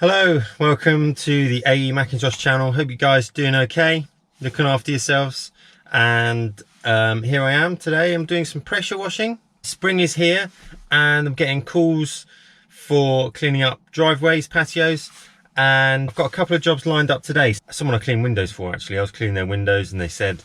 Hello, welcome to the A.E.Mackintosh channel. Hope you guys are doing okay, looking after yourselves. And here I am today. I'm doing some pressure washing. Spring is here and I'm getting calls for cleaning up driveways, patios, and I've got a couple of jobs lined up today. Someone I clean windows for, actually. I was cleaning their windows and they said,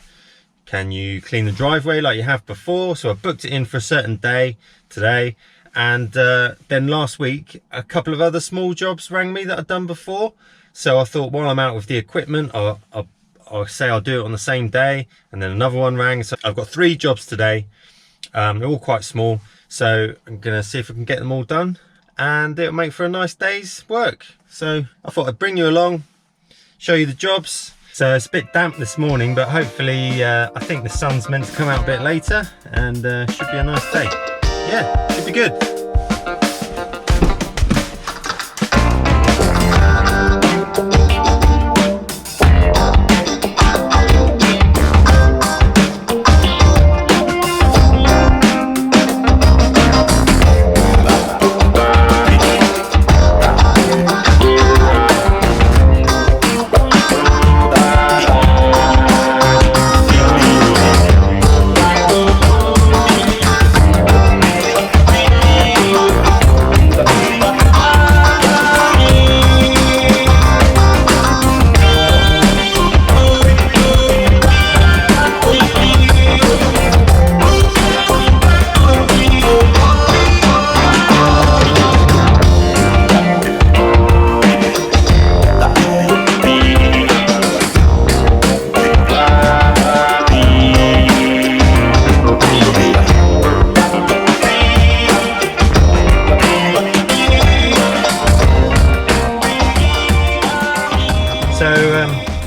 can you clean the driveway like you have before? So I booked it in for a certain day today. And then last week, a couple of other small jobs rang me that I'd done before. So I thought, while I'm out with the equipment, I'll say I'll do it on the same day. And then another one rang. So I've got 3 jobs today. They're all quite small. So I'm going to see if I can get them all done. And it'll make for a nice day's work. So I thought I'd bring you along, show you the jobs. So it's a bit damp this morning, but hopefully I think the sun's meant to come out a bit later. And should be a nice day. Yeah, should be good.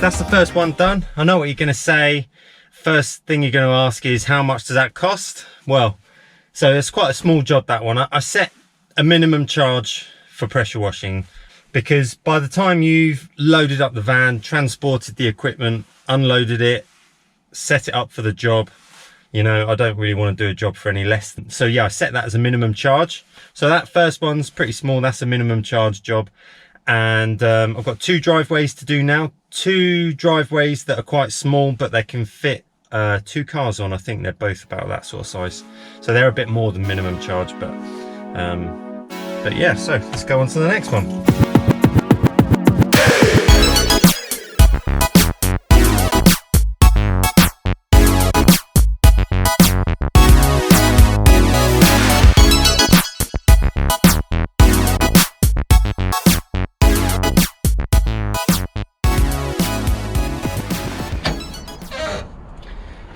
That's the first one done. I know what you're going to say. First thing you're going to ask is, how much does that cost? Well, so it's quite a small job, that one. I set a minimum charge for pressure washing because by the time you've loaded up the van, transported the equipment, unloaded it, set it up for the job, you know, I don't really want to do a job for any less than. So yeah, I set that as a minimum charge. So that first one's pretty small. That's a minimum charge job. And I've got 2 driveways to do now. 2 driveways that are quite small, but they can fit 2 cars on. I think they're both about that sort of size. So they're a bit more than minimum charge, but yeah, so let's go on to the next one.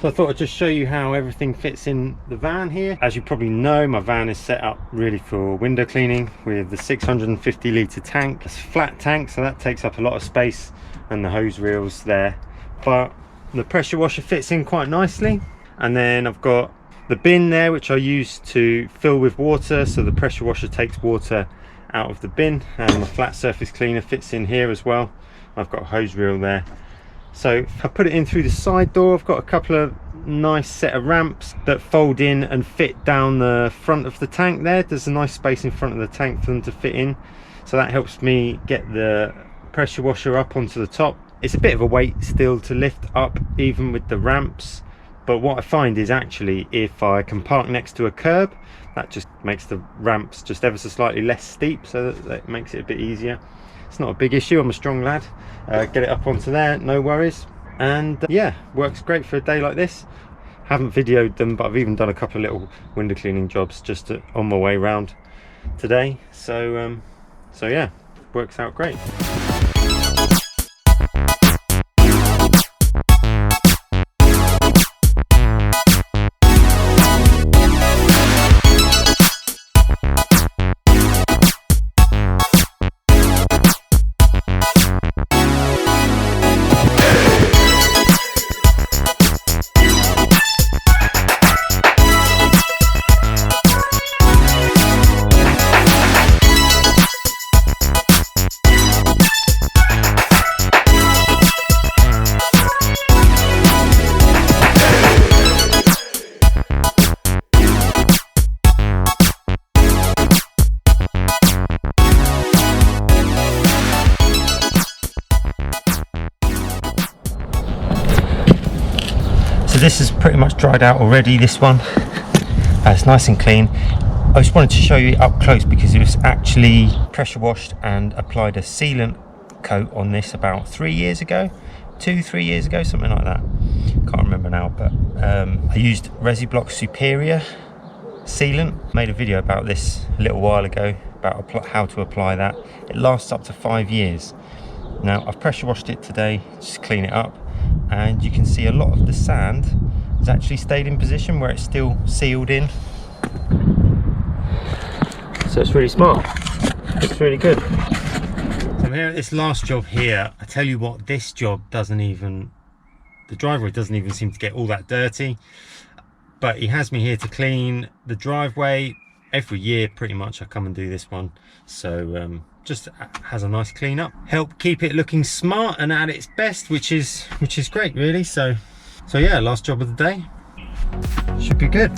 So I thought I'd just show you how everything fits in the van here. As you probably know, my van is set up really for window cleaning with the 650 litre tank. It's a flat tank, so that takes up a lot of space, and the hose reels there. But the pressure washer fits in quite nicely. And then I've got the bin there, which I use to fill with water. So the pressure washer takes water out of the bin, and the flat surface cleaner fits in here as well. I've got a hose reel there. So if I put it in through the side door, I've got a couple of nice set of ramps that fold in and fit down the front of the tank there. There's a nice space in front of the tank for them to fit in. So that helps me get the pressure washer up onto the top. It's a bit of a weight still to lift up even with the ramps. But what I find is actually if I can park next to a curb, that just makes the ramps just ever so slightly less steep. So that makes it a bit easier. It's not a big issue. I'm a strong lad. Get it up onto there, no worries. And yeah, works great for a day like this. Haven't videoed them, but I've even done a couple of little window cleaning jobs just on my way round today. So yeah, works out great. this is pretty much dried out already, this one. It's nice and clean. I just wanted to show you up close because it was actually pressure washed and applied a sealant coat on this about 3 years ago, 2-3 years ago, something like that. Can't remember now, but I used Resiblock Superior sealant. Made a video about this a little while ago about how to apply that. It lasts up to 5 years. Now I've pressure washed it today just to clean it up, and you can see a lot of the sand has actually stayed in position where it's still sealed in. So it's really smart. Looks really good. So I'm here at this last job here. I tell you what, this job doesn't even, the driveway doesn't even seem to get all that dirty. But he has me here to clean the driveway every year pretty much. I come and do this one. So just has a nice clean up. Help keep it looking smart and at its best, which is great really. So yeah, last job of the day. Should be good.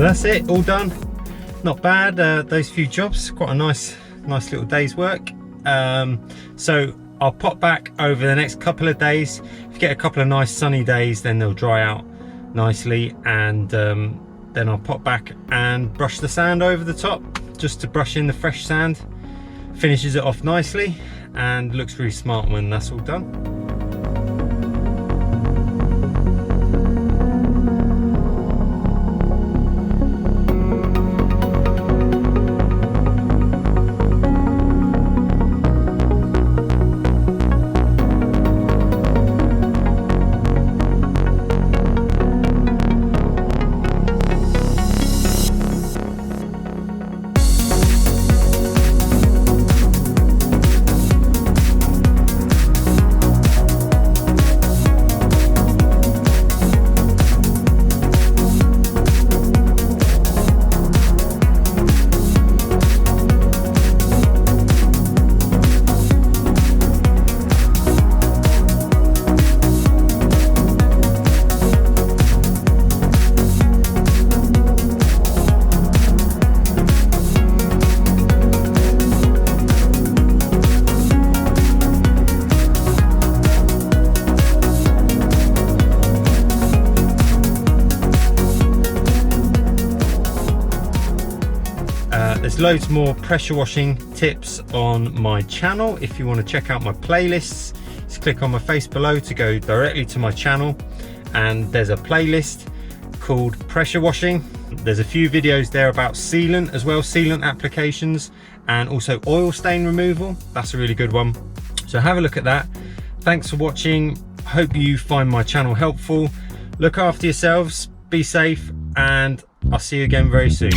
So that's it, all done. Not bad, those few jobs, quite a nice little day's work. So I'll pop back over the next couple of days. If you get a couple of nice sunny days, then they'll dry out nicely, and then I'll pop back and brush the sand over the top, just to brush in the fresh sand. Finishes it off nicely and looks really smart when that's all done. There's loads more pressure washing tips on my channel. If you want to check out my playlists, just click on my face below to go directly to my channel, and there's a playlist called pressure washing. There's a few videos there about sealant as well, sealant applications, and also oil stain removal. That's a really good one, so have a look at that. Thanks for watching. Hope you find my channel helpful. Look after yourselves, be safe, and I'll see you again very soon.